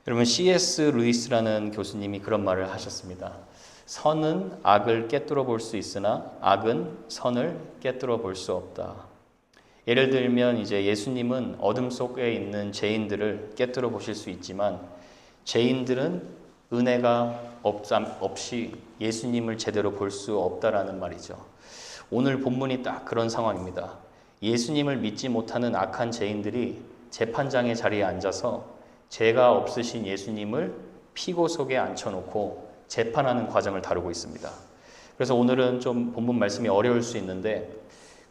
여러분 C.S. 루이스라는 교수님이 그런 말을 하셨습니다. 선은 악을 깨뜨려 볼 수 있으나 악은 선을 깨뜨려 볼 수 없다. 예를 들면 이제 예수님은 어둠 속에 있는 죄인들을 깨뜨려 보실 수 있지만 죄인들은 은혜가 없이 예수님을 제대로 볼 수 없다라는 말이죠. 오늘 본문이 딱 그런 상황입니다. 예수님을 믿지 못하는 악한 죄인들이 재판장의 자리에 앉아서 죄가 없으신 예수님을 피고 속에 앉혀놓고 재판하는 과정을 다루고 있습니다. 그래서 오늘은 좀 본문 말씀이 어려울 수 있는데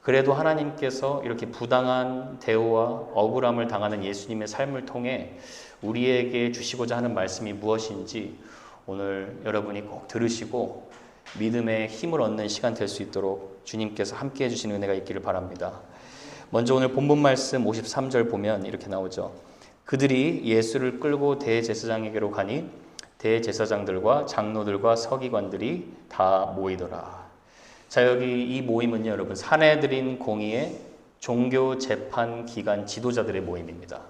그래도 하나님께서 이렇게 부당한 대우와 억울함을 당하는 예수님의 삶을 통해 우리에게 주시고자 하는 말씀이 무엇인지 오늘 여러분이 꼭 들으시고 믿음의 힘을 얻는 시간 될 수 있도록 주님께서 함께 해주시는 은혜가 있기를 바랍니다. 먼저 오늘 본문 말씀 53절 보면 이렇게 나오죠. 그들이 예수를 끌고 대제사장에게로 가니 대제사장들과 장로들과 서기관들이 다 모이더라. 자, 여기 이 모임은요, 여러분 산헤드린 공의의 종교 재판 기관 지도자들의 모임입니다.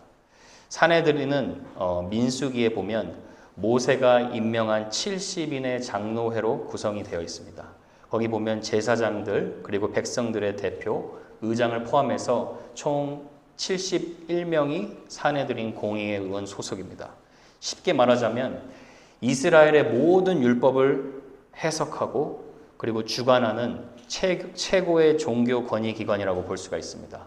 산헤드린은 민수기에 보면 모세가 임명한 70인의 장로회로 구성이 되어 있습니다. 거기 보면 제사장들 그리고 백성들의 대표, 의장을 포함해서 총 71명이 산헤드린 공의회 의원 소속입니다. 쉽게 말하자면 이스라엘의 모든 율법을 해석하고 그리고 주관하는 최고의 종교 권위 기관이라고 볼 수가 있습니다.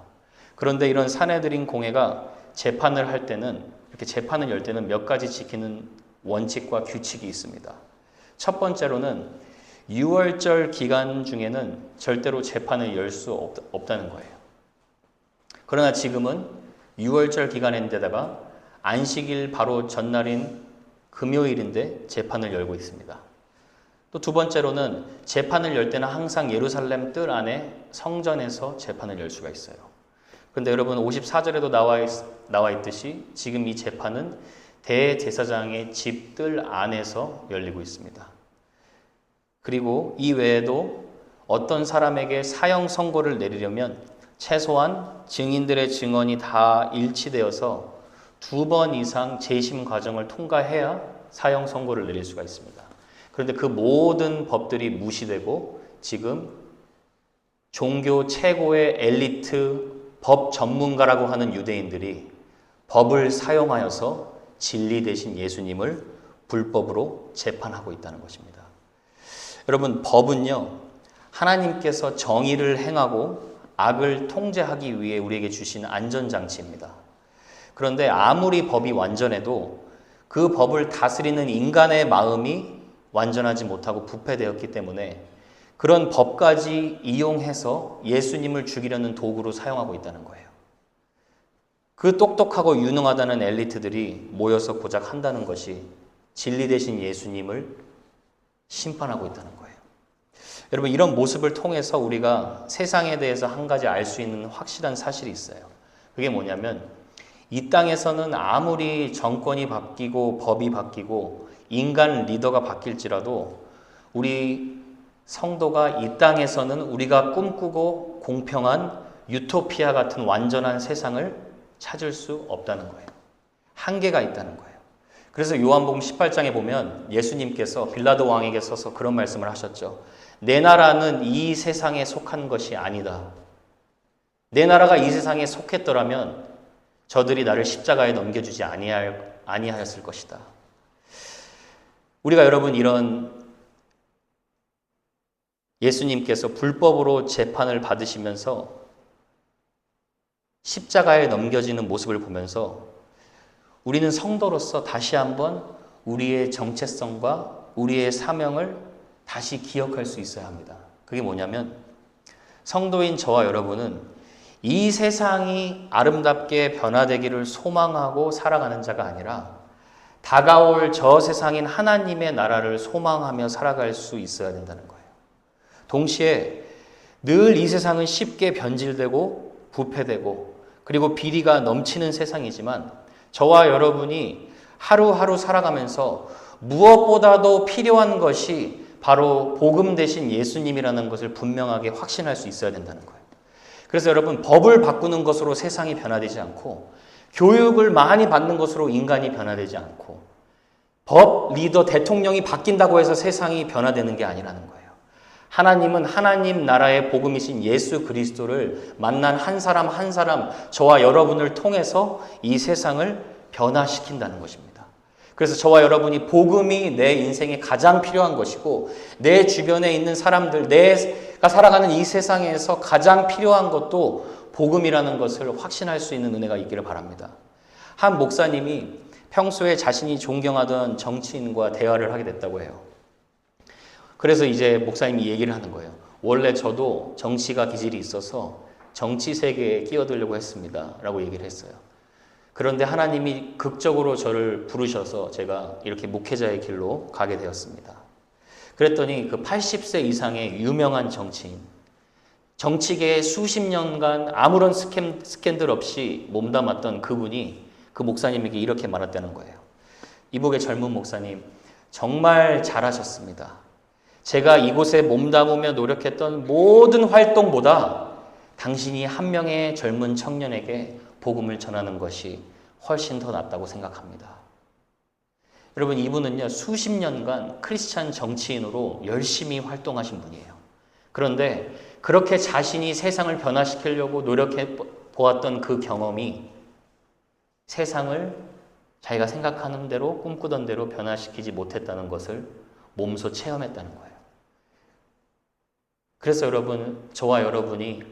그런데 이런 산헤드린 공회가 재판을 할 때는 이렇게 재판을 열 때는 몇 가지 지키는 원칙과 규칙이 있습니다. 첫 번째로는 유월절 기간 중에는 절대로 재판을 열 수 없다는 거예요. 그러나 지금은 유월절 기간인데다가 안식일 바로 전날인 금요일인데 재판을 열고 있습니다. 또 두 번째로는 재판을 열 때는 항상 예루살렘 뜰 안에 성전에서 재판을 열 수가 있어요. 그런데 여러분 54절에도 나와 있듯이 지금 이 재판은 대제사장의 집 뜰 안에서 열리고 있습니다. 그리고 이 외에도 어떤 사람에게 사형 선고를 내리려면 최소한 증인들의 증언이 다 일치되어서 2번 이상 재심 과정을 통과해야 사형 선고를 내릴 수가 있습니다. 그런데 그 모든 법들이 무시되고 지금 종교 최고의 엘리트 법 전문가라고 하는 유대인들이 법을 사용하여서 진리 대신 예수님을 불법으로 재판하고 있다는 것입니다. 여러분, 법은요, 하나님께서 정의를 행하고 악을 통제하기 위해 우리에게 주신 안전장치입니다. 그런데 아무리 법이 완전해도 그 법을 다스리는 인간의 마음이 완전하지 못하고 부패되었기 때문에 그런 법까지 이용해서 예수님을 죽이려는 도구로 사용하고 있다는 거예요. 그 똑똑하고 유능하다는 엘리트들이 모여서 고작 한다는 것이 진리 대신 예수님을 심판하고 있다는 거예요. 여러분, 이런 모습을 통해서 우리가 세상에 대해서 한 가지 알 수 있는 확실한 사실이 있어요. 그게 뭐냐면 이 땅에서는 아무리 정권이 바뀌고 법이 바뀌고 인간 리더가 바뀔지라도 우리 성도가 이 땅에서는 우리가 꿈꾸고 공평한 유토피아 같은 완전한 세상을 찾을 수 없다는 거예요. 한계가 있다는 거예요. 그래서 요한복음 18장에 보면 예수님께서 빌라도 왕에게 서서 그런 말씀을 하셨죠. 내 나라는 이 세상에 속한 것이 아니다. 내 나라가 이 세상에 속했더라면 저들이 나를 십자가에 넘겨주지 아니하였을 것이다. 우리가 여러분 이런 예수님께서 불법으로 재판을 받으시면서 십자가에 넘겨지는 모습을 보면서 우리는 성도로서 다시 한번 우리의 정체성과 우리의 사명을 다시 기억할 수 있어야 합니다. 그게 뭐냐면 성도인 저와 여러분은 이 세상이 아름답게 변화되기를 소망하고 살아가는 자가 아니라 다가올 저 세상인 하나님의 나라를 소망하며 살아갈 수 있어야 된다는 거예요. 동시에 늘 이 세상은 쉽게 변질되고 부패되고 그리고 비리가 넘치는 세상이지만 저와 여러분이 하루하루 살아가면서 무엇보다도 필요한 것이 바로 복음 대신 예수님이라는 것을 분명하게 확신할 수 있어야 된다는 거예요. 그래서 여러분, 법을 바꾸는 것으로 세상이 변화되지 않고 교육을 많이 받는 것으로 인간이 변화되지 않고 법, 리더, 대통령이 바뀐다고 해서 세상이 변화되는 게 아니라는 거예요. 하나님은 하나님 나라의 복음이신 예수 그리스도를 만난 한 사람 한 사람, 저와 여러분을 통해서 이 세상을 변화시킨다는 것입니다. 그래서 저와 여러분이 복음이 내 인생에 가장 필요한 것이고, 내 주변에 있는 사람들, 내가 살아가는 이 세상에서 가장 필요한 것도 복음이라는 것을 확신할 수 있는 은혜가 있기를 바랍니다. 한 목사님이 평소에 자신이 존경하던 정치인과 대화를 하게 됐다고 해요. 그래서 이제 목사님이 얘기를 하는 거예요. 원래 저도 정치가 기질이 있어서 정치 세계에 끼어들려고 했습니다. 라고 얘기를 했어요. 그런데 하나님이 극적으로 저를 부르셔서 제가 이렇게 목회자의 길로 가게 되었습니다. 그랬더니 그 80세 이상의 유명한 정치인, 정치계에 수십 년간 아무런 스캔들 없이 몸담았던 그분이 그 목사님에게 이렇게 말했다는 거예요. 이북의 젊은 목사님, 정말 잘하셨습니다. 제가 이곳에 몸담으며 노력했던 모든 활동보다 당신이 한 명의 젊은 청년에게 복음을 전하는 것이 훨씬 더 낫다고 생각합니다. 여러분, 이분은요, 수십 년간 크리스찬 정치인으로 열심히 활동하신 분이에요. 그런데 그렇게 자신이 세상을 변화시키려고 노력해 보았던 그 경험이 세상을 자기가 생각하는 대로, 꿈꾸던 대로 변화시키지 못했다는 것을 몸소 체험했다는 거예요. 그래서 여러분, 저와 여러분이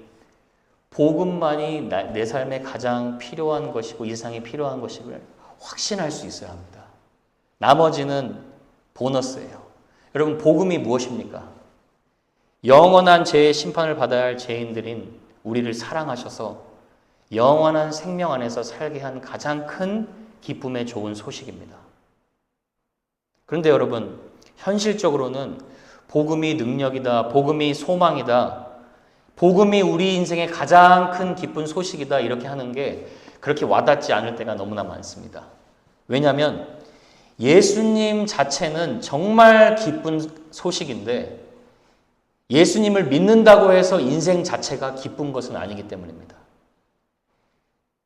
복음만이 내 삶에 가장 필요한 것이고 이 세상에 필요한 것임을 확신할 수 있어야 합니다. 나머지는 보너스예요. 여러분, 복음이 무엇입니까? 영원한 죄의 심판을 받아야 할 죄인들인 우리를 사랑하셔서 영원한 생명 안에서 살게 한 가장 큰 기쁨의 좋은 소식입니다. 그런데 여러분, 현실적으로는 복음이 능력이다, 복음이 소망이다, 복음이 우리 인생의 가장 큰 기쁜 소식이다, 이렇게 하는 게 그렇게 와닿지 않을 때가 너무나 많습니다. 왜냐하면 예수님 자체는 정말 기쁜 소식인데 예수님을 믿는다고 해서 인생 자체가 기쁜 것은 아니기 때문입니다.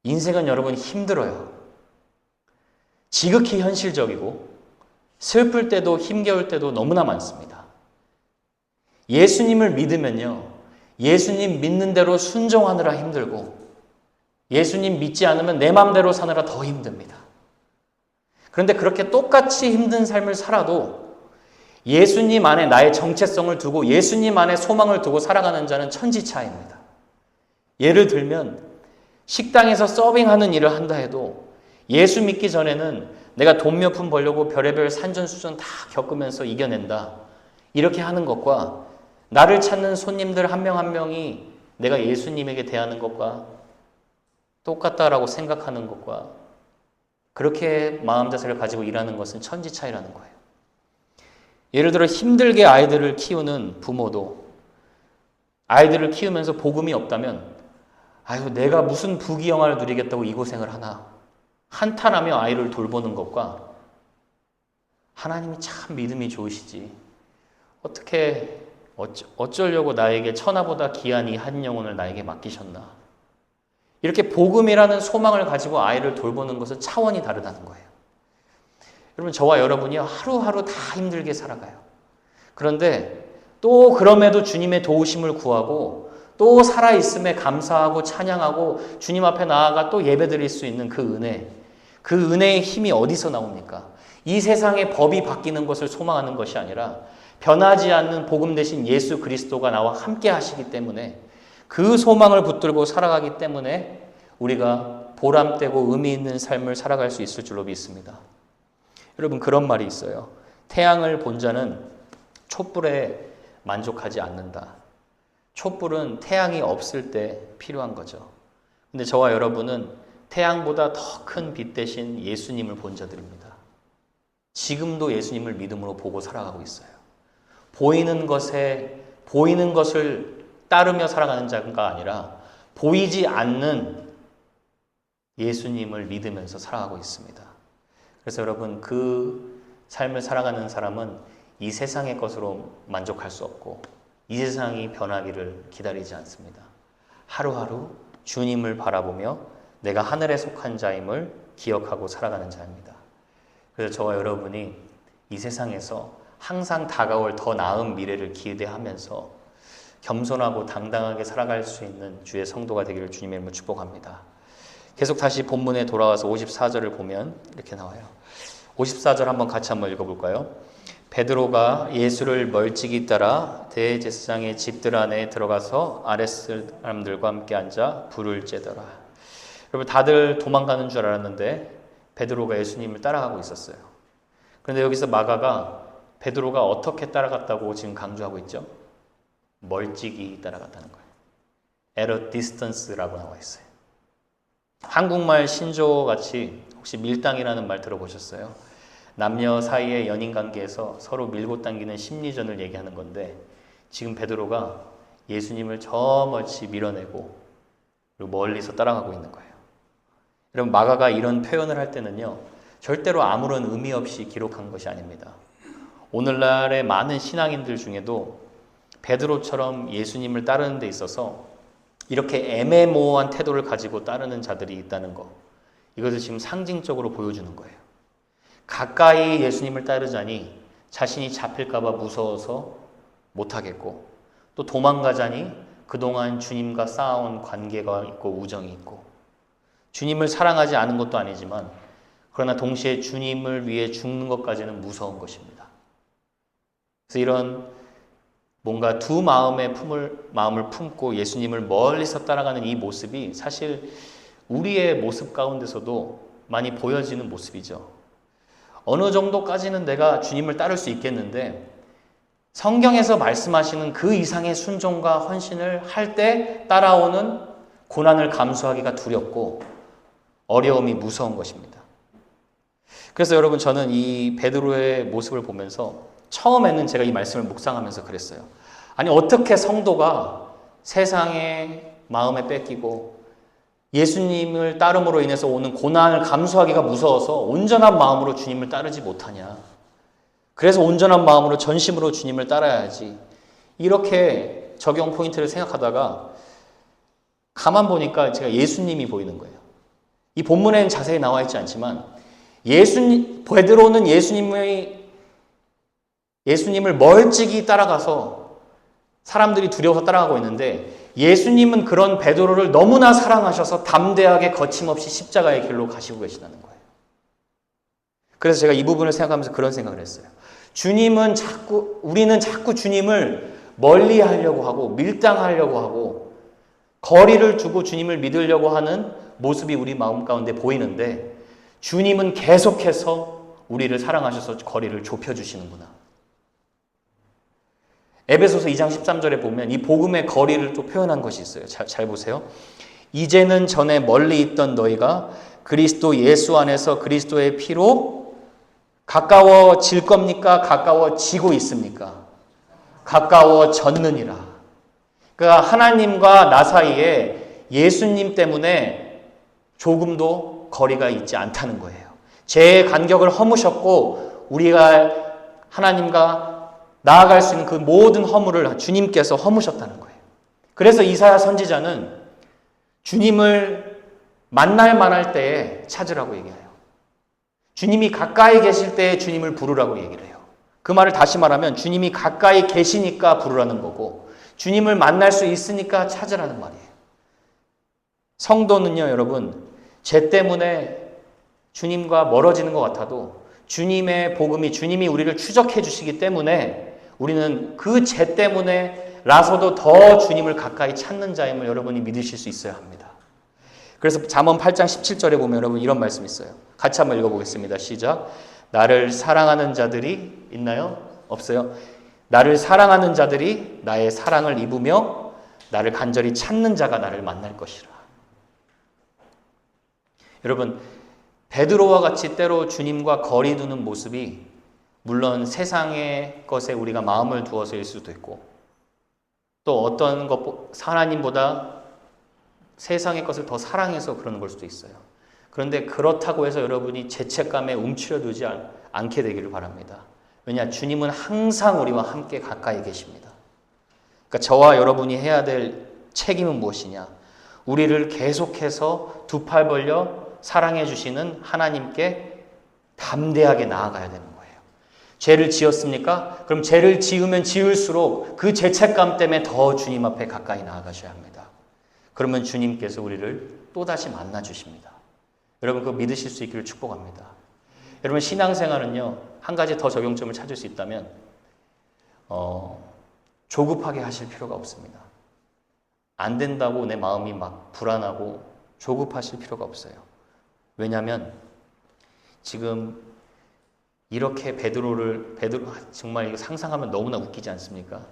인생은 여러분 힘들어요. 지극히 현실적이고 슬플 때도 힘겨울 때도 너무나 많습니다. 예수님을 믿으면요, 예수님 믿는 대로 순종하느라 힘들고 예수님 믿지 않으면 내 맘대로 사느라 더 힘듭니다. 그런데 그렇게 똑같이 힘든 삶을 살아도 예수님 안에 나의 정체성을 두고 예수님 안에 소망을 두고 살아가는 자는 천지차입니다. 예를 들면 식당에서 서빙하는 일을 한다 해도 예수 믿기 전에는 내가 돈 몇 푼 벌려고 별의별 산전수전 다 겪으면서 이겨낸다, 이렇게 하는 것과 나를 찾는 손님들 한 명 한 명이 내가 예수님에게 대하는 것과 똑같다라고 생각하는 것과 그렇게 마음 자세를 가지고 일하는 것은 천지 차이라는 거예요. 예를 들어 힘들게 아이들을 키우는 부모도 아이들을 키우면서 복음이 없다면 아유, 내가 무슨 부귀영화를 누리겠다고 이 고생을 하나, 한탄하며 아이를 돌보는 것과 하나님이 참 믿음이 좋으시지, 어떻게 어쩌려고 나에게 천하보다 귀한 이 한 영혼을 나에게 맡기셨나, 이렇게 복음이라는 소망을 가지고 아이를 돌보는 것은 차원이 다르다는 거예요. 여러분, 저와 여러분이 하루하루 다 힘들게 살아가요. 그런데 또 그럼에도 주님의 도우심을 구하고 또 살아있음에 감사하고 찬양하고 주님 앞에 나아가 또 예배드릴 수 있는 그 은혜, 그 은혜의 힘이 어디서 나옵니까? 이 세상의 법이 바뀌는 것을 소망하는 것이 아니라 변하지 않는 복음 대신 예수 그리스도가 나와 함께 하시기 때문에, 그 소망을 붙들고 살아가기 때문에 우리가 보람되고 의미 있는 삶을 살아갈 수 있을 줄로 믿습니다. 여러분, 그런 말이 있어요. 태양을 본 자는 촛불에 만족하지 않는다. 촛불은 태양이 없을 때 필요한 거죠. 근데 저와 여러분은 태양보다 더 큰 빛 대신 예수님을 본 자들입니다. 지금도 예수님을 믿음으로 보고 살아가고 있어요. 보이는 것을 따르며 살아가는 자가 아니라 보이지 않는 예수님을 믿으면서 살아가고 있습니다. 그래서 여러분, 그 삶을 살아가는 사람은 이 세상의 것으로 만족할 수 없고 이 세상이 변하기를 기다리지 않습니다. 하루하루 주님을 바라보며 내가 하늘에 속한 자임을 기억하고 살아가는 자입니다. 그래서 저와 여러분이 이 세상에서 항상 다가올 더 나은 미래를 기대하면서 겸손하고 당당하게 살아갈 수 있는 주의 성도가 되기를 주님의 이름으로 축복합니다. 계속 다시 본문에 돌아와서 54절을 보면 이렇게 나와요. 54절 한번 읽어볼까요? 베드로가 예수를 멀찍이 따라 대제사장의 집들 안에 들어가서 아랫사람들과 함께 앉아 불을 쬐더라. 여러분, 다들 도망가는 줄 알았는데 베드로가 예수님을 따라가고 있었어요. 그런데 여기서 마가가 베드로가 어떻게 따라갔다고 지금 강조하고 있죠? 멀찍이 따라갔다는 거예요. At a distance라고 나와 있어요. 한국말 신조어같이 혹시 밀당이라는 말 들어보셨어요? 남녀 사이의 연인 관계에서 서로 밀고 당기는 심리전을 얘기하는 건데, 지금 베드로가 예수님을 저 멀리 밀어내고 그리고 멀리서 따라가고 있는 거예요. 여러분, 마가가 이런 표현을 할 때는요, 절대로 아무런 의미 없이 기록한 것이 아닙니다. 오늘날의 많은 신앙인들 중에도 베드로처럼 예수님을 따르는 데 있어서 이렇게 애매모호한 태도를 가지고 따르는 자들이 있다는 거, 이것을 지금 상징적으로 보여주는 거예요. 가까이 예수님을 따르자니 자신이 잡힐까 봐 무서워서 못하겠고, 또 도망가자니 그동안 주님과 쌓아온 관계가 있고 우정이 있고, 주님을 사랑하지 않은 것도 아니지만 그러나 동시에 주님을 위해 죽는 것까지는 무서운 것입니다. 그래서 이런 뭔가 두 마음을 품고 예수님을 멀리서 따라가는 이 모습이 사실 우리의 모습 가운데서도 많이 보여지는 모습이죠. 어느 정도까지는 내가 주님을 따를 수 있겠는데 성경에서 말씀하시는 그 이상의 순종과 헌신을 할 때 따라오는 고난을 감수하기가 두렵고 어려움이 무서운 것입니다. 그래서 여러분, 저는 이 베드로의 모습을 보면서 처음에는 제가 이 말씀을 묵상하면서 그랬어요. 아니, 어떻게 성도가 세상의 마음에 뺏기고 예수님을 따름으로 인해서 오는 고난을 감수하기가 무서워서 온전한 마음으로 주님을 따르지 못하냐. 그래서 온전한 마음으로 전심으로 주님을 따라야지. 이렇게 적용 포인트를 생각하다가 가만 보니까 제가 예수님이 보이는 거예요. 이 본문에는 자세히 나와 있지 않지만 베드로는 예수님을 멀찍이 따라가서 사람들이 두려워서 따라가고 있는데, 예수님은 그런 베드로를 너무나 사랑하셔서 담대하게 거침없이 십자가의 길로 가시고 계시다는 거예요. 그래서 제가 이 부분을 생각하면서 그런 생각을 했어요. 우리는 자꾸 주님을 멀리 하려고 하고 밀당하려고 하고 거리를 두고 주님을 믿으려고 하는 모습이 우리 마음 가운데 보이는데, 주님은 계속해서 우리를 사랑하셔서 거리를 좁혀주시는구나. 에베소서 2장 13절에 보면 이 복음의 거리를 또 표현한 것이 있어요. 잘 보세요. 이제는 전에 멀리 있던 너희가 그리스도 예수 안에서 그리스도의 피로 가까워질 겁니까? 가까워지고 있습니까? 가까워졌느니라. 그러니까 하나님과 나 사이에 예수님 때문에 조금도 거리가 있지 않다는 거예요. 죄의 간격을 허무셨고 우리가 하나님과 나아갈 수 있는 그 모든 허물을 주님께서 허무셨다는 거예요. 그래서 이사야 선지자는 주님을 만날 만할 때에 찾으라고 얘기해요. 주님이 가까이 계실 때에 주님을 부르라고 얘기를 해요. 그 말을 다시 말하면 주님이 가까이 계시니까 부르라는 거고, 주님을 만날 수 있으니까 찾으라는 말이에요. 성도는요, 여러분, 죄 때문에 주님과 멀어지는 것 같아도 주님의 복음이, 주님이 우리를 추적해 주시기 때문에 우리는 그 죄 때문에 라서도 더 주님을 가까이 찾는 자임을 여러분이 믿으실 수 있어야 합니다. 그래서 잠언 8장 17절에 보면 여러분 이런 말씀이 있어요. 같이 한번 읽어보겠습니다. 시작. 나를 사랑하는 자들이 있나요? 없어요? 나를 사랑하는 자들이 나의 사랑을 입으며 나를 간절히 찾는 자가 나를 만날 것이라. 여러분, 베드로와 같이 때로 주님과 거리 두는 모습이 물론 세상의 것에 우리가 마음을 두어서일 수도 있고, 또 어떤 것, 하나님보다 세상의 것을 더 사랑해서 그러는 걸 수도 있어요. 그런데 그렇다고 해서 여러분이 죄책감에 움츠려들지 않게 되기를 바랍니다. 왜냐? 주님은 항상 우리와 함께 가까이 계십니다. 그러니까 저와 여러분이 해야 될 책임은 무엇이냐? 우리를 계속해서 두 팔 벌려 사랑해 주시는 하나님께 담대하게 나아가야 되는 거예요. 죄를 지었습니까? 그럼 죄를 지으면 지을수록 그 죄책감 때문에 더 주님 앞에 가까이 나아가셔야 합니다. 그러면 주님께서 우리를 또다시 만나 주십니다. 여러분 그거 믿으실 수 있기를 축복합니다. 여러분 신앙생활은요, 한 가지 더 적용점을 찾을 수 있다면 조급하게 하실 필요가 없습니다. 안 된다고 내 마음이 막 불안하고 조급하실 필요가 없어요. 왜냐하면 지금 이렇게 베드로 정말 이거 상상하면 너무나 웃기지 않습니까?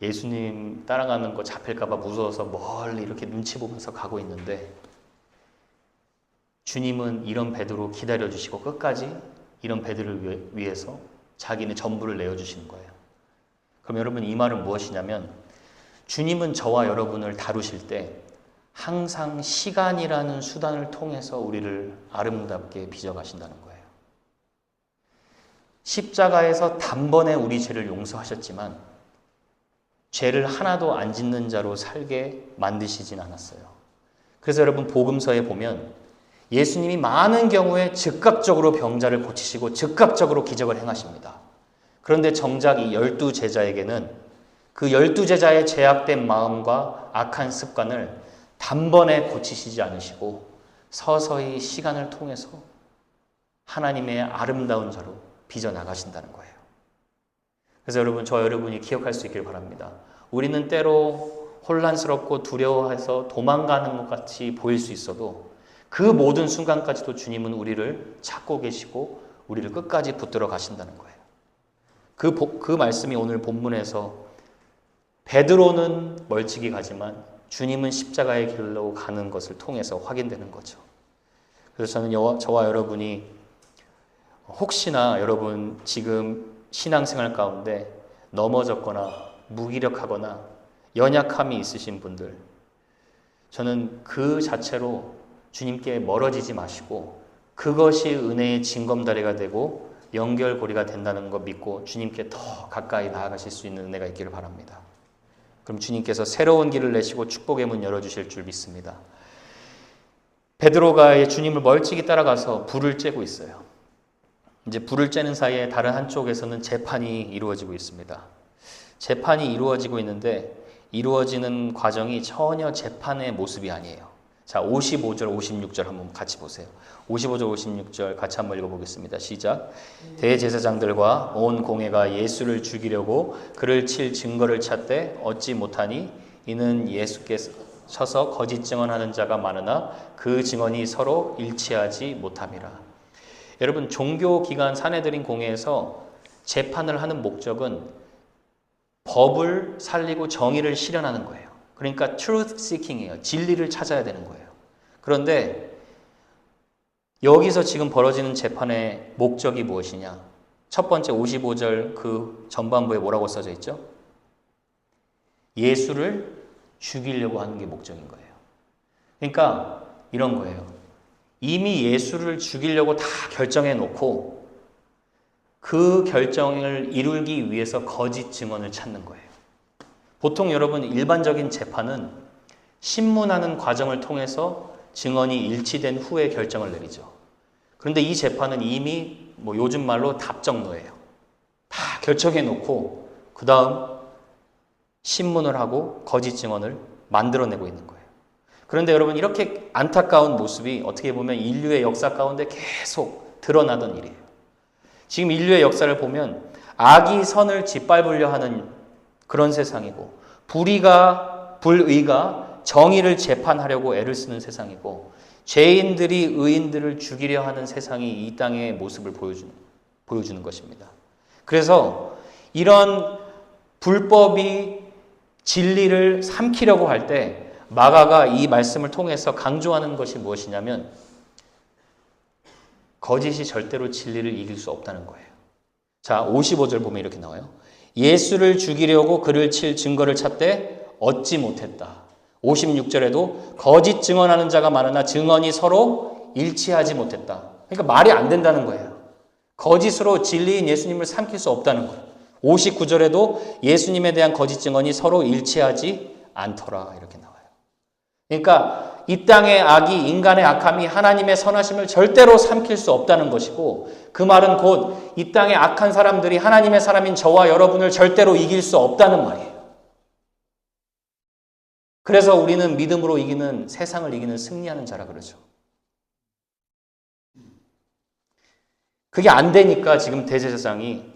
예수님 따라가는 거 잡힐까 봐 무서워서 멀리 이렇게 눈치 보면서 가고 있는데 주님은 이런 베드로 기다려주시고 끝까지 이런 베드로를 위해서 자기는 전부를 내어주시는 거예요. 그럼 여러분 이 말은 무엇이냐면 주님은 저와 여러분을 다루실 때 항상 시간이라는 수단을 통해서 우리를 아름답게 빚어가신다는 거예요. 십자가에서 단번에 우리 죄를 용서하셨지만 죄를 하나도 안 짓는 자로 살게 만드시진 않았어요. 그래서 여러분 복음서에 보면 예수님이 많은 경우에 즉각적으로 병자를 고치시고 즉각적으로 기적을 행하십니다. 그런데 정작 이 12제자에게는 그 12제자의 죄악된 마음과 악한 습관을 단번에 고치시지 않으시고 서서히 시간을 통해서 하나님의 아름다운 자로 빚어나가신다는 거예요. 그래서 여러분, 저 여러분이 기억할 수 있길 바랍니다. 우리는 때로 혼란스럽고 두려워해서 도망가는 것 같이 보일 수 있어도 그 모든 순간까지도 주님은 우리를 찾고 계시고 우리를 끝까지 붙들어 가신다는 거예요. 그 말씀이 오늘 본문에서 베드로는 멀찍이 가지만 주님은 십자가의 길로 가는 것을 통해서 확인되는 거죠. 그래서 저는 저와 여러분이 혹시나 여러분 지금 신앙생활 가운데 넘어졌거나 무기력하거나 연약함이 있으신 분들, 저는 그 자체로 주님께 멀어지지 마시고 그것이 은혜의 징검다리가 되고 연결고리가 된다는 거 믿고 주님께 더 가까이 나아가실 수 있는 은혜가 있기를 바랍니다. 그럼 주님께서 새로운 길을 내시고 축복의 문 열어주실 줄 믿습니다. 베드로가 주님을 멀찍이 따라가서 불을 쬐고 있어요. 이제 불을 쬐는 사이에 다른 한쪽에서는 재판이 이루어지고 있습니다. 재판이 이루어지고 있는데 이루어지는 과정이 전혀 재판의 모습이 아니에요. 자, 55절, 56절 한번 같이 보세요. 55절, 56절 같이 한번 읽어보겠습니다. 시작. 대제사장들과 온 공회가 예수를 죽이려고 그를 칠 증거를 찾되 얻지 못하니 이는 예수께서 서서 거짓 증언하는 자가 많으나 그 증언이 서로 일치하지 못함이라. 여러분, 종교기관 사내들인 공회에서 재판을 하는 목적은 법을 살리고 정의를 실현하는 거예요. 그러니까 truth seeking이에요. 진리를 찾아야 되는 거예요. 그런데 여기서 지금 벌어지는 재판의 목적이 무엇이냐? 첫 번째 55절 그 전반부에 뭐라고 써져 있죠? 예수를 죽이려고 하는 게 목적인 거예요. 그러니까 이런 거예요. 이미 예수를 죽이려고 다 결정해 놓고 그 결정을 이루기 위해서 거짓 증언을 찾는 거예요. 보통 여러분 일반적인 재판은 신문하는 과정을 통해서 증언이 일치된 후에 결정을 내리죠. 그런데 이 재판은 이미 요즘 말로 답정노예요. 다 결정해 놓고 그 다음 신문을 하고 거짓 증언을 만들어내고 있는 거예요. 그런데 여러분 이렇게 안타까운 모습이 어떻게 보면 인류의 역사 가운데 계속 드러나던 일이에요. 지금 인류의 역사를 보면 악이 선을 짓밟으려 하는 그런 세상이고 불의가 정의를 재판하려고 애를 쓰는 세상이고 죄인들이 의인들을 죽이려 하는 세상이 이 땅의 모습을 보여주는 것입니다. 그래서 이런 불법이 진리를 삼키려고 할 때 마가가 이 말씀을 통해서 강조하는 것이 무엇이냐면 거짓이 절대로 진리를 이길 수 없다는 거예요. 자, 55절 보면 이렇게 나와요. 예수를 죽이려고 그를 칠 증거를 찾되 얻지 못했다. 56절에도 거짓 증언하는 자가 많으나 증언이 서로 일치하지 못했다. 그러니까 말이 안 된다는 거예요. 거짓으로 진리인 예수님을 삼킬 수 없다는 거예요. 59절에도 예수님에 대한 거짓 증언이 서로 일치하지 않더라. 이렇게 나와요. 그러니까 이 땅의 악이, 인간의 악함이 하나님의 선하심을 절대로 삼킬 수 없다는 것이고, 그 말은 곧 이 땅의 악한 사람들이 하나님의 사람인 저와 여러분을 절대로 이길 수 없다는 말이에요. 그래서 우리는 믿음으로 이기는, 세상을 이기는 승리하는 자라 그러죠. 그게 안 되니까 지금 대제사장이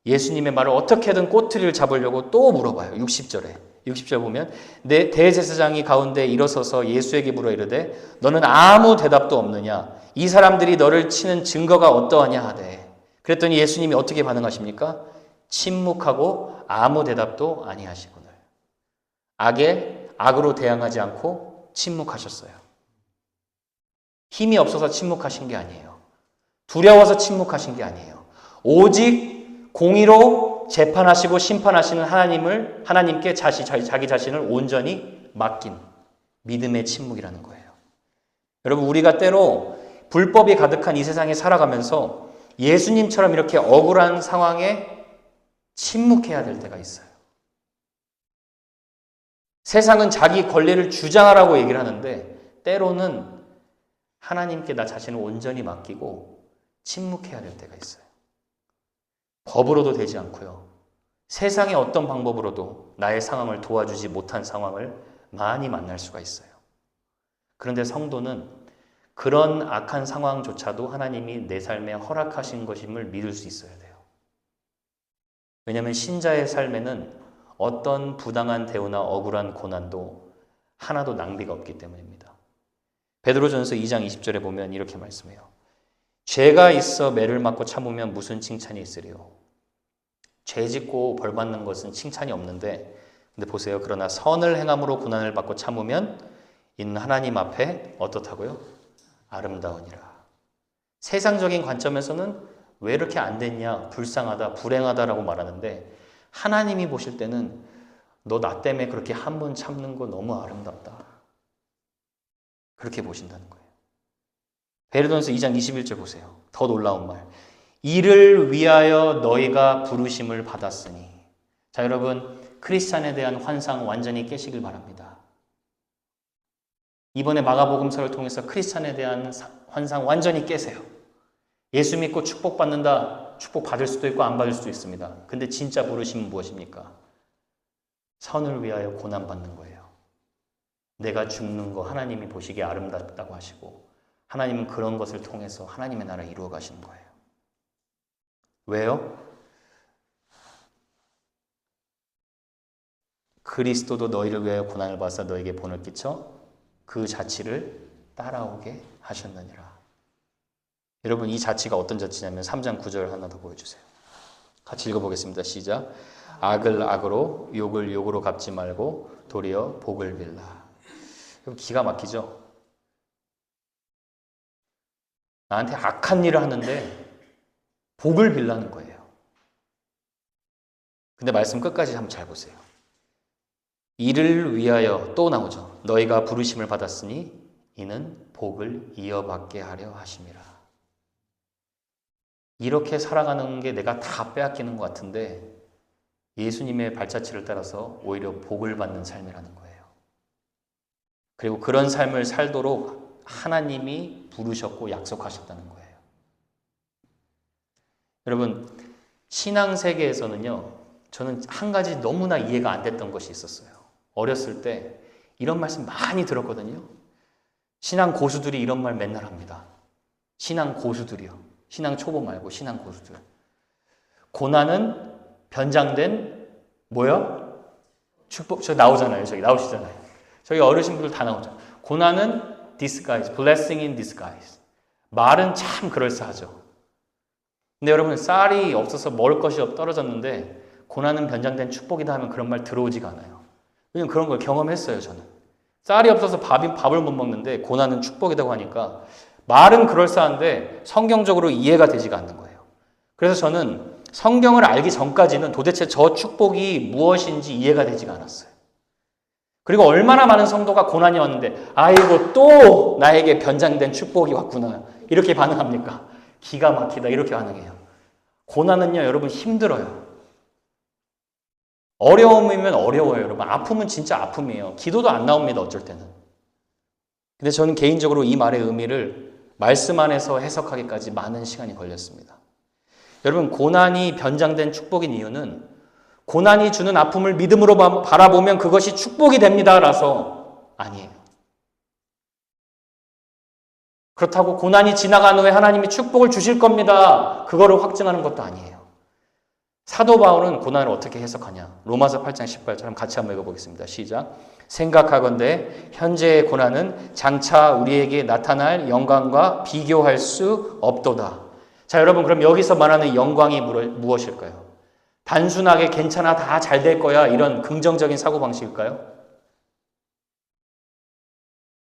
예수님의 말을 어떻게든 꼬투리를 잡으려고 또 물어봐요. 60절에. 60절 보면 내 대제사장이 가운데 일어서서 예수에게 물어 이르되 너는 아무 대답도 없느냐? 이 사람들이 너를 치는 증거가 어떠하냐 하되. 그랬더니 예수님이 어떻게 반응하십니까? 침묵하고 아무 대답도 아니하시거늘. 악에 악으로 대항하지 않고 침묵하셨어요. 힘이 없어서 침묵하신 게 아니에요. 두려워서 침묵하신 게 아니에요. 오직 공의로 재판하시고 심판하시는 하나님께 자기 자신을 온전히 맡긴 믿음의 침묵이라는 거예요. 여러분, 우리가 때로 불법이 가득한 이 세상에 살아가면서 예수님처럼 이렇게 억울한 상황에 침묵해야 될 때가 있어요. 세상은 자기 권리를 주장하라고 얘기를 하는데 때로는 하나님께 나 자신을 온전히 맡기고 침묵해야 될 때가 있어요. 법으로도 되지 않고요. 세상의 어떤 방법으로도 나의 상황을 도와주지 못한 상황을 많이 만날 수가 있어요. 그런데 성도는 그런 악한 상황조차도 하나님이 내 삶에 허락하신 것임을 믿을 수 있어야 돼요. 왜냐하면 신자의 삶에는 어떤 부당한 대우나 억울한 고난도 하나도 낭비가 없기 때문입니다. 베드로전서 2장 20절에 보면 이렇게 말씀해요. 죄가 있어 매를 맞고 참으면 무슨 칭찬이 있으리요. 죄 짓고 벌 받는 것은 칭찬이 없는데, 근데 보세요. 그러나 선을 행함으로 고난을 받고 참으면 이는 하나님 앞에 어떻다고요? 아름다우니라. 세상적인 관점에서는 왜 이렇게 안 됐냐, 불쌍하다, 불행하다라고 말하는데 하나님이 보실 때는 너 나 때문에 그렇게 한 번 참는 거 너무 아름답다. 그렇게 보신다는 거예요. 베드로전서 2장 21절 보세요. 더 놀라운 말. 이를 위하여 너희가 부르심을 받았으니. 자, 여러분, 크리스찬에 대한 환상 완전히 깨시길 바랍니다. 이번에 마가복음서를 통해서 크리스찬에 대한 환상 완전히 깨세요. 예수 믿고 축복받는다. 축복 받을 수도 있고 안 받을 수도 있습니다. 근데 진짜 부르심은 무엇입니까? 선을 위하여 고난받는 거예요. 내가 죽는 거 하나님이 보시기에 아름답다고 하시고 하나님은 그런 것을 통해서 하나님의 나라를 이루어 가시는 거예요. 왜요? 그리스도도 너희를 위하여 고난을 받아 너에게 본을 끼쳐 그 자치를 따라오게 하셨느니라. 여러분, 이 자치가 어떤 자치냐면 3장 9절 하나 더 보여주세요. 같이 읽어보겠습니다. 시작. 악을 악으로 욕을 욕으로 갚지 말고 도리어 복을 빌라. 여러분, 기가 막히죠? 나한테 악한 일을 하는데 복을 빌라는 거예요. 근데 말씀 끝까지 한번 잘 보세요. 이를 위하여 또 나오죠. 너희가 부르심을 받았으니 이는 복을 이어받게 하려 하심이라. 이렇게 살아가는 게 내가 다 빼앗기는 것 같은데 예수님의 발자취를 따라서 오히려 복을 받는 삶이라는 거예요. 그리고 그런 삶을 살도록 하나님이 부르셨고 약속하셨다는 거예요. 여러분, 신앙 세계에서는요, 저는 한 가지 너무나 이해가 안 됐던 것이 있었어요. 어렸을 때 이런 말씀 많이 들었거든요. 신앙 고수들이 이런 말 맨날 합니다. 신앙 고수들이요. 신앙 초보 말고 신앙 고수들. 고난은 변장된 뭐요? 축복. 저 나오잖아요. 저기 나오시잖아요. 저기 어르신분들 다 나오죠. 고난은 disguise, blessing in disguise. 말은 참 그럴싸하죠. 근데 여러분, 쌀이 없어서 먹을 것이 떨어졌는데 고난은 변장된 축복이다 하면 그런 말 들어오지가 않아요. 왜냐면 그런 걸 경험했어요. 저는 쌀이 없어서 밥을 못 먹는데 고난은 축복이라고 하니까 말은 그럴싸한데 성경적으로 이해가 되지가 않는 거예요. 그래서 저는 성경을 알기 전까지는 도대체 저 축복이 무엇인지 이해가 되지가 않았어요. 그리고 얼마나 많은 성도가 고난이 왔는데 아이고 또 나에게 변장된 축복이 왔구나 이렇게 반응합니까? 기가 막히다 이렇게 반응해요. 고난은요, 여러분, 힘들어요. 어려움이면 어려워요. 여러분, 아픔은 진짜 아픔이에요. 기도도 안 나옵니다. 어쩔 때는. 근데 저는 개인적으로 이 말의 의미를 말씀 안에서 해석하기까지 많은 시간이 걸렸습니다. 여러분, 고난이 변장된 축복인 이유는 고난이 주는 아픔을 믿음으로 바라보면 그것이 축복이 됩니다라서 아니에요. 그렇다고 고난이 지나간 후에 하나님이 축복을 주실 겁니다, 그거를 확증하는 것도 아니에요. 사도 바울은 고난을 어떻게 해석하냐? 로마서 8장 18절 같이 한번 읽어보겠습니다. 시작. 생각하건대 현재의 고난은 장차 우리에게 나타날 영광과 비교할 수 없도다. 자, 여러분, 그럼 여기서 말하는 영광이 무엇일까요? 단순하게 괜찮아, 다 잘 될 거야, 이런 긍정적인 사고방식일까요?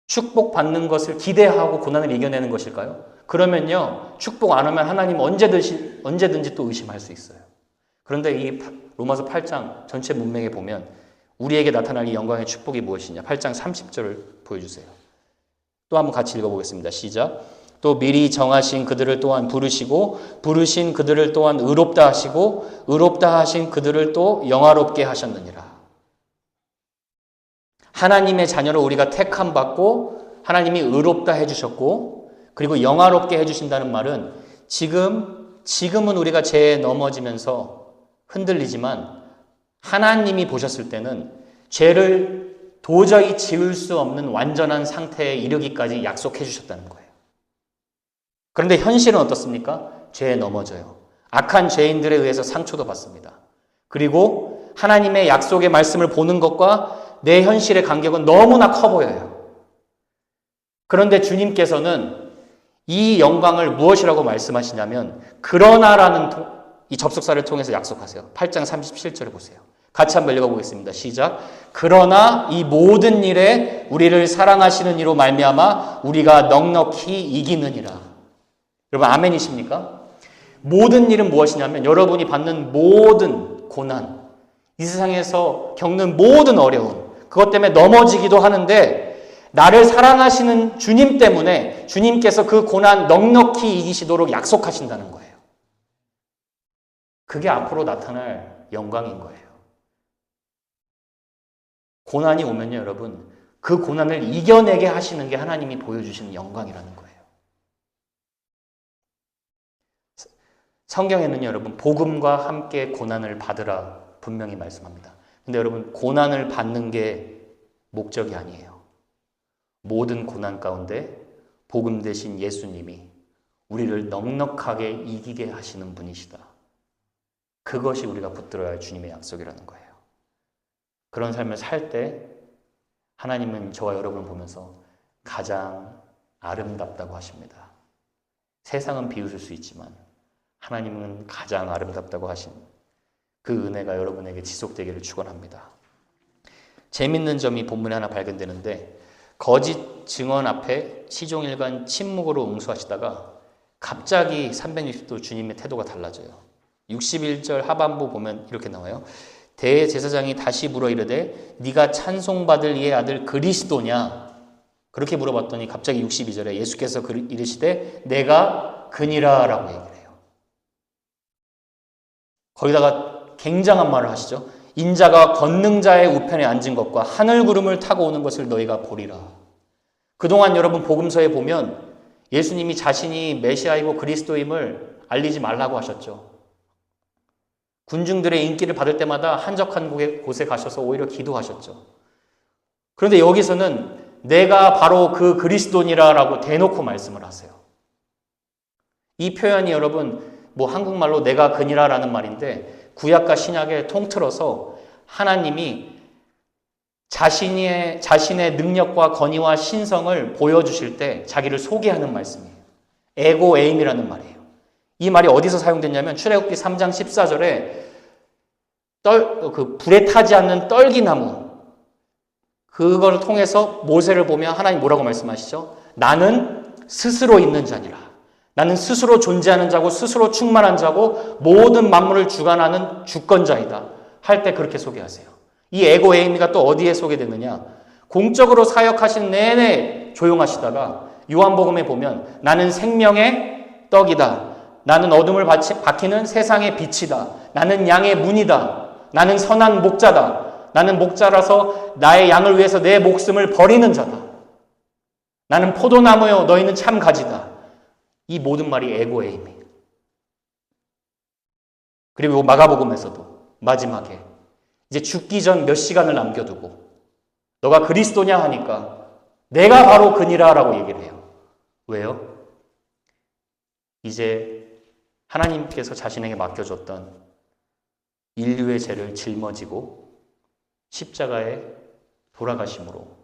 축복받는 것을 기대하고 고난을 이겨내는 것일까요? 그러면요, 축복 안 하면 하나님 언제든지 또 의심할 수 있어요. 그런데 이 로마서 8장 전체 문맥에 보면 우리에게 나타날 이 영광의 축복이 무엇이냐? 8장 30절을 보여주세요. 또 한번 같이 읽어보겠습니다. 시작. 또 미리 정하신 그들을 또한 부르시고 부르신 그들을 또한 의롭다 하시고 의롭다 하신 그들을 또 영화롭게 하셨느니라. 하나님의 자녀로 우리가 택함 받고 하나님이 의롭다 해주셨고 그리고 영화롭게 해주신다는 말은 지금은 우리가 죄에 넘어지면서 흔들리지만 하나님이 보셨을 때는 죄를 도저히 지을 수 없는 완전한 상태에 이르기까지 약속해 주셨다는 거예요. 그런데 현실은 어떻습니까? 죄에 넘어져요. 악한 죄인들에 의해서 상처도 받습니다. 그리고 하나님의 약속의 말씀을 보는 것과 내 현실의 간격은 너무나 커 보여요. 그런데 주님께서는 이 영광을 무엇이라고 말씀하시냐면 그러나라는 이 접속사를 통해서 약속하세요. 8장 37절을 보세요. 같이 한번 읽어보겠습니다. 시작. 그러나 이 모든 일에 우리를 사랑하시는 이로 말미암아 우리가 넉넉히 이기느니라. 여러분, 아멘이십니까? 모든 일은 무엇이냐면 여러분이 받는 모든 고난, 이 세상에서 겪는 모든 어려움, 그것 때문에 넘어지기도 하는데 나를 사랑하시는 주님 때문에 주님께서 그 고난 넉넉히 이기시도록 약속하신다는 거예요. 그게 앞으로 나타날 영광인 거예요. 고난이 오면요, 여러분, 그 고난을 이겨내게 하시는 게 하나님이 보여주시는 영광이라는 거예요. 성경에는요, 여러분, 복음과 함께 고난을 받으라 분명히 말씀합니다. 근데 여러분, 고난을 받는 게 목적이 아니에요. 모든 고난 가운데 복음 대신 예수님이 우리를 넉넉하게 이기게 하시는 분이시다. 그것이 우리가 붙들어야 할 주님의 약속이라는 거예요. 그런 삶을 살 때 하나님은 저와 여러분을 보면서 가장 아름답다고 하십니다. 세상은 비웃을 수 있지만 하나님은 가장 아름답다고 하신 그 은혜가 여러분에게 지속되기를 축원합니다. 재밌는 점이 본문에 하나 발견되는데 거짓 증언 앞에 시종일관 침묵으로 응수하시다가 갑자기 360도 주님의 태도가 달라져요. 61절 하반부 보면 이렇게 나와요. 대제사장이 다시 물어 이르되 네가 찬송받을 이의 아들 그리스도냐? 그렇게 물어봤더니 갑자기 62절에 예수께서 이르시되 내가 그니라 라고 얘기를 해요. 거기다가 굉장한 말을 하시죠. 인자가 권능자의 우편에 앉은 것과 하늘 구름을 타고 오는 것을 너희가 보리라. 그동안 여러분 복음서에 보면 예수님이 자신이 메시아이고 그리스도임을 알리지 말라고 하셨죠. 군중들의 인기를 받을 때마다 한적한 곳에 가셔서 오히려 기도하셨죠. 그런데 여기서는 내가 바로 그 그리스도니라라고 대놓고 말씀을 하세요. 이 표현이 여러분 한국말로 내가 그니라라는 말인데 구약과 신약을 통틀어서 하나님이 자신의 능력과 권위와 신성을 보여주실 때 자기를 소개하는 말씀이에요. 에고 에임이라는 말이에요. 이 말이 어디서 사용됐냐면 출애굽기 3장 14절에 불에 타지 않는 떨기나무 그걸 통해서 모세를 보면 하나님 뭐라고 말씀하시죠? 나는 스스로 있는 자니라. 나는 스스로 존재하는 자고 스스로 충만한 자고 모든 만물을 주관하는 주권자이다. 할 때 그렇게 소개하세요. 이 에고 에이미가 또 어디에 소개되느냐? 공적으로 사역하신 내내 조용하시다가 요한복음에 보면 나는 생명의 떡이다. 나는 어둠을 밝히는 세상의 빛이다. 나는 양의 문이다. 나는 선한 목자다. 나는 목자라서 나의 양을 위해서 내 목숨을 버리는 자다. 나는 포도나무요, 너희는 참 가지다. 이 모든 말이 에고에임이에요. 그리고 마가복음에서도 마지막에 이제 죽기 전 몇 시간을 남겨두고 너가 그리스도냐 하니까 내가 바로 그니라 라고 얘기를 해요. 왜요? 이제 하나님께서 자신에게 맡겨줬던 인류의 죄를 짊어지고 십자가에 돌아가심으로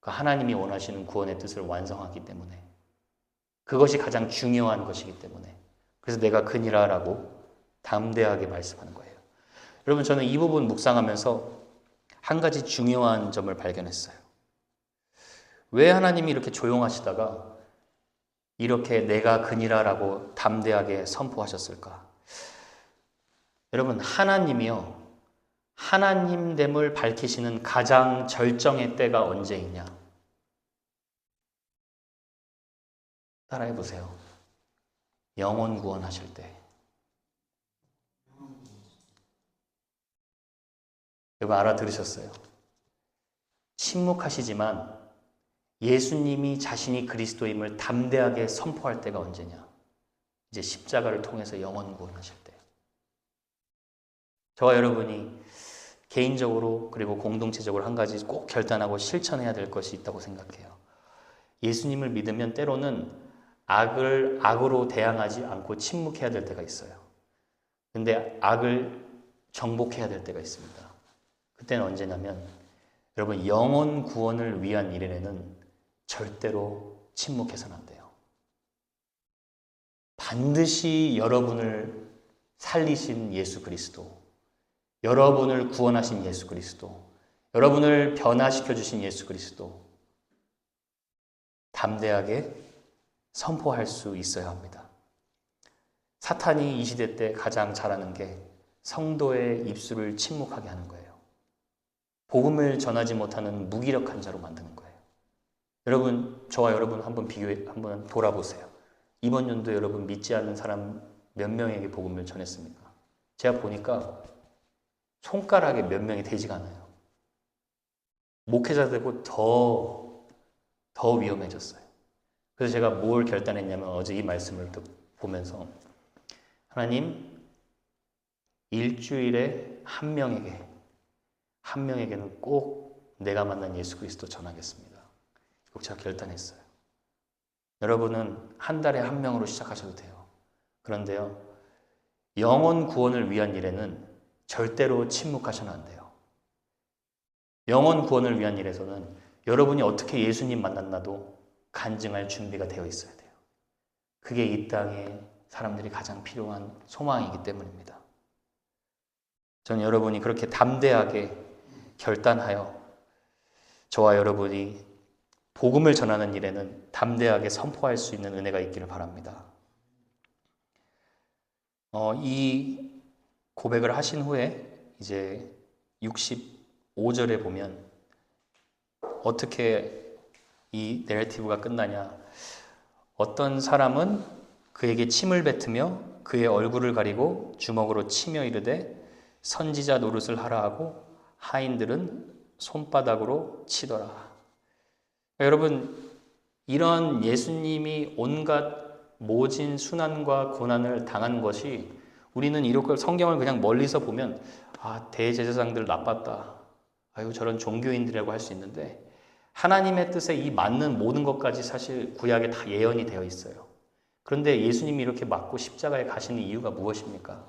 그 하나님이 원하시는 구원의 뜻을 완성하기 때문에 그것이 가장 중요한 것이기 때문에 그래서 내가 그니라 라고 담대하게 말씀하는 거예요. 여러분, 저는 이 부분 묵상하면서 한 가지 중요한 점을 발견했어요. 왜 하나님이 이렇게 조용하시다가 이렇게 내가 그니라 라고 담대하게 선포하셨을까? 여러분, 하나님이요, 하나님됨을 밝히시는 가장 절정의 때가 언제이냐? 따라해 보세요. 영혼 구원하실 때. 여러분, 알아들으셨어요? 침묵하시지만 예수님이 자신이 그리스도임을 담대하게 선포할 때가 언제냐? 이제 십자가를 통해서 영혼 구원하실 때. 저와 여러분이 개인적으로 그리고 공동체적으로 한 가지 꼭 결단하고 실천해야 될 것이 있다고 생각해요. 예수님을 믿으면 때로는 악을 악으로 대항하지 않고 침묵해야 될 때가 있어요. 근데 악을 정복해야 될 때가 있습니다. 그때는 언제냐면 여러분, 영혼 구원을 위한 일에는 절대로 침묵해서는 안 돼요. 반드시 여러분을 살리신 예수 그리스도, 여러분을 구원하신 예수 그리스도, 여러분을 변화시켜 주신 예수 그리스도 담대하게 선포할 수 있어야 합니다. 사탄이 이 시대 때 가장 잘하는 게 성도의 입술을 침묵하게 하는 거예요. 복음을 전하지 못하는 무기력한 자로 만드는 거예요. 여러분, 저와 여러분 한번 돌아보세요. 이번 연도 여러분 믿지 않는 사람 몇 명에게 복음을 전했습니까? 제가 보니까 손가락에 몇 명이 되지가 않아요. 목회자 되고 더 위험해졌어요. 그래서 제가 뭘 결단했냐면 어제 이 말씀을 또 보면서 하나님, 일주일에 한 명에게는 꼭 내가 만난 예수 그리스도 전하겠습니다. 꼭 제가 결단했어요. 여러분은 한 달에 한 명으로 시작하셔도 돼요. 그런데요, 영혼 구원을 위한 일에는 절대로 침묵하셔는 안 돼요. 영혼 구원을 위한 일에서는 여러분이 어떻게 예수님 만났나도 간증할 준비가 되어 있어야 돼요. 그게 이 땅에 사람들이 가장 필요한 소망이기 때문입니다. 저는 여러분이 그렇게 담대하게 결단하여 저와 여러분이 복음을 전하는 일에는 담대하게 선포할 수 있는 은혜가 있기를 바랍니다. 이 고백을 하신 후에 이제 65절에 보면 어떻게 이 내러티브가 끝나냐? 어떤 사람은 그에게 침을 뱉으며 그의 얼굴을 가리고 주먹으로 치며 이르되 선지자 노릇을 하라 하고 하인들은 손바닥으로 치더라. 여러분, 이런 예수님이 온갖 모진 순환과 고난을 당한 것이 우리는 이렇게 성경을 그냥 멀리서 보면 대제사장들 나빴다. 아유, 저런 종교인들이라고 할 수 있는데 하나님의 뜻에 이 맞는 모든 것까지 사실 구약에 다 예언이 되어 있어요. 그런데 예수님이 이렇게 맞고 십자가에 가시는 이유가 무엇입니까?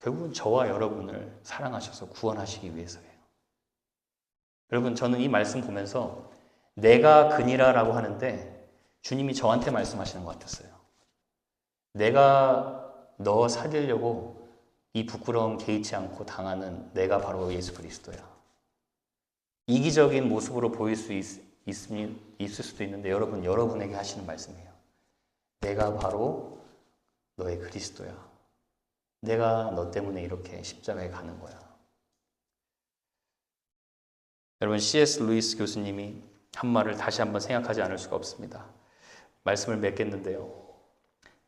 결국은 저와 여러분을 사랑하셔서 구원하시기 위해서예요. 여러분, 저는 이 말씀 보면서 내가 그니라라고 하는데 주님이 저한테 말씀하시는 것 같았어요. 내가 너 살리려고 이 부끄러움 개의치 않고 당하는 내가 바로 예수 그리스도야. 이기적인 모습으로 보일 수 있을 수도 있는데 여러분에게 하시는 말씀이에요. 내가 바로 너의 그리스도야. 내가 너 때문에 이렇게 십자가에 가는 거야. 여러분, C.S. 루이스 교수님이 한 말을 다시 한번 생각하지 않을 수가 없습니다. 말씀을 맺겠는데요.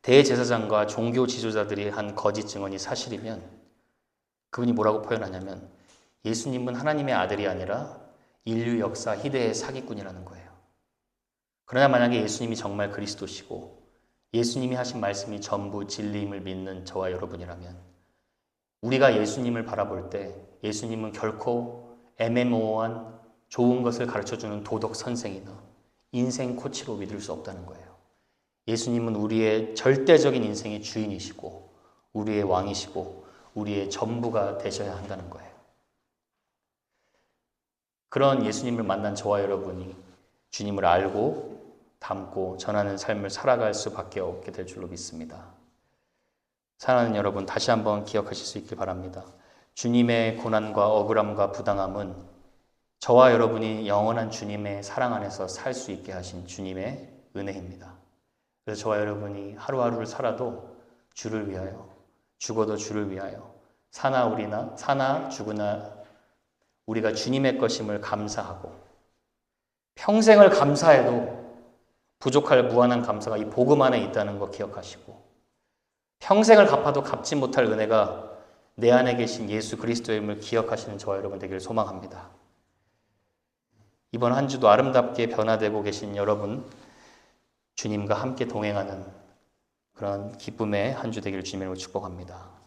대제사장과 종교 지도자들이 한 거짓 증언이 사실이면 그분이 뭐라고 표현하냐면 예수님은 하나님의 아들이 아니라 인류 역사 희대의 사기꾼이라는 거예요. 그러나 만약에 예수님이 정말 그리스도시고 예수님이 하신 말씀이 전부 진리임을 믿는 저와 여러분이라면 우리가 예수님을 바라볼 때 예수님은 결코 애매모호한 좋은 것을 가르쳐주는 도덕 선생이나 인생 코치로 믿을 수 없다는 거예요. 예수님은 우리의 절대적인 인생의 주인이시고 우리의 왕이시고 우리의 전부가 되셔야 한다는 거예요. 그런 예수님을 만난 저와 여러분이 주님을 알고 닮고 전하는 삶을 살아갈 수밖에 없게 될 줄로 믿습니다. 사랑하는 여러분, 다시 한번 기억하실 수 있길 바랍니다. 주님의 고난과 억울함과 부당함은 저와 여러분이 영원한 주님의 사랑 안에서 살 수 있게 하신 주님의 은혜입니다. 그래서 저와 여러분이 하루하루를 살아도 주를 위하여, 죽어도 주를 위하여, 사나 죽으나 우리가 주님의 것임을 감사하고 평생을 감사해도 부족할 무한한 감사가 이 복음 안에 있다는 거 기억하시고 평생을 갚아도 갚지 못할 은혜가 내 안에 계신 예수 그리스도임을 기억하시는 저와 여러분 되기를 소망합니다. 이번 한 주도 아름답게 변화되고 계신 여러분, 주님과 함께 동행하는 그런 기쁨의 한 주 되기를 주님으로 축복합니다.